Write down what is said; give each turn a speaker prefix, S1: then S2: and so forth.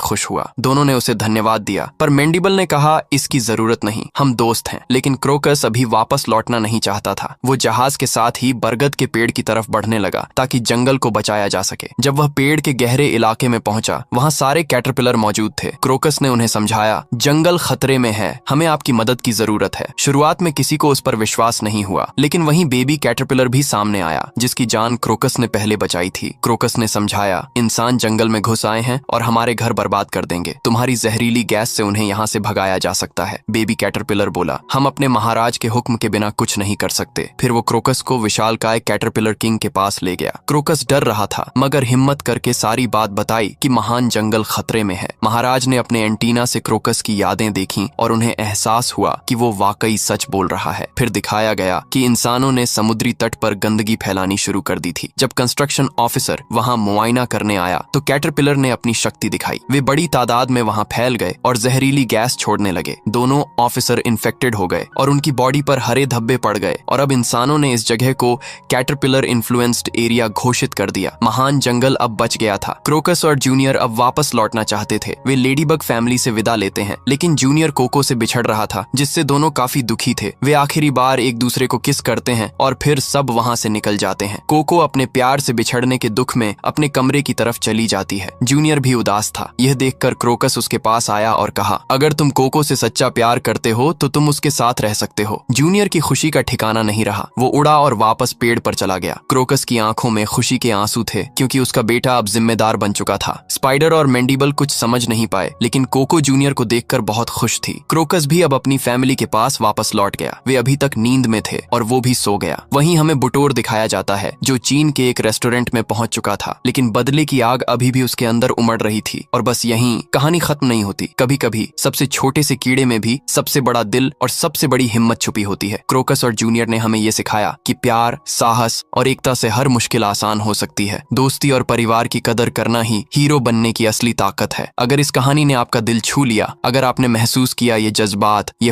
S1: खुश हुआ। दोनों ने उसे धन्यवाद दिया, पर मेंडिबल ने कहा, इसकी जरूरत नहीं, हम दोस्त हैं। लेकिन क्रोकस अभी वापस लौटना नहीं चाहता था। वो जहाज के साथ ही बरगद के पेड़ की तरफ बढ़ने लगा ताकि जंगल को बचाया जा सके। जब वह पेड़ के गहरे इलाके में पहुंचा, वहां सारे कैटरपिलर मौजूद थे। क्रोकस ने उन्हें समझाया, जंगल खतरे में है, हमें आपकी मदद की जरूरत है। शुरुआत में किसी को उस पर विश्वास नहीं हुआ, लेकिन वहीं बेबी कैटरपिलर भी सामने आया, जिसकी जान क्रोकस ने पहले बचाई थी। क्रोकस ने समझाया, इंसान जंगल में घुस आए हैं और हमारे घर बर्बाद कर देंगे। तुम्हारी जहरीली गैस से उन्हें यहाँ से भगाया जा सकता है। बेबी कैटरपिलर बोला, हम अपने महाराज के हुक्म के बिना कुछ नहीं कर सकते। फिर वो क्रोकस को विशालकाय कैटरपिलर किंग के पास ले गया। क्रोकस डर रहा था, मगर हिम्मत करके सारी बात बताई कि महान जंगल खतरे में है। महाराज ने अपने एंटीना से क्रोकस की यादें देखी और उन्हें एहसास हुआ कि वो वाकई सच बोल रहा है। फिर दिखाया गया कि इंसानों ने समुद्री तट पर गंदगी फैलानी शुरू कर दी थी। जब कंस्ट्रक्शन ऑफिसर वहां मुआयना करने आया तो कैटरपिलर ने अपनी शक्ति दिखाई। वे बड़ी तादाद में वहां फैल गए और जहरीली गैस छोड़ने लगे। दोनों ऑफिसर इन्फेक्टेड हो गए और उनकी बॉडी पर हरे धब्बे पड़ गए और अब इंसानों ने इस जगह को कैटरपिलर इन्फ्लुएंस्ड एरिया घोषित कर दिया। महान जंगल अब बच गया था। क्रोकस और जूनियर अब वापस लौटना चाहते थे। वे लेडीबग फैमिली से विदा लेते हैं, लेकिन जूनियर कोको से बिछड़ रहा था, जिससे दोनों काफी दुखी थे। वे आखिरी बार एक दूसरे को किस करते हैं और फिर सब वहां से निकल जाते हैं। कोको अपने प्यार से बिछड़ने के दुख में अपने कमरे की तरफ चली जाती है। जूनियर भी उदास था। यह देखकर क्रोकस उसके पास आया और कहा, अगर तुम कोको से सच्चा प्यार करते हो तो तुम उसके साथ रह सकते हो। जूनियर की खुशी का ठिकाना नहीं रहा। वो उड़ा और वापस पेड़ पर चला गया। क्रोकस की आंखों में खुशी के आंसू थे, क्योंकि उसका बेटा अब जिम्मेदार बन चुका था। स्पाइडर और मेंडिबल कुछ समझ नहीं पाए, लेकिन कोको जूनियर को देखकर बहुत खुश थी। क्रोकस भी अब अपनी फैमिली के पास वापस लौट गया। वे अभी तक नींद में थे और वो भी सो गया। वहीं हमें बुटोर दिखाया जाता है, जो चीन के एक रेस्टोरेंट में पहुंच चुका था, लेकिन बदले की आग अभी भी उसके अंदर उमड़ रही थी। और बस यहीं कहानी खत्म नहीं होती। कभी कभी सबसे छोटे से कीड़े में भी सबसे बड़ा दिल और सबसे बड़ी हिम्मत छुपी होती है। क्रोकस और जूनियर ने हमें ये सिखाया कि प्यार, साहस और एकता से हर मुश्किल आसान हो सकती है। दोस्ती और परिवार की कदर करना ही हीरो बनने की असली ताकत है। अगर इस कहानी ने आपका दिल छू लिया, अगर आपने महसूस किया ये जज्बात, ये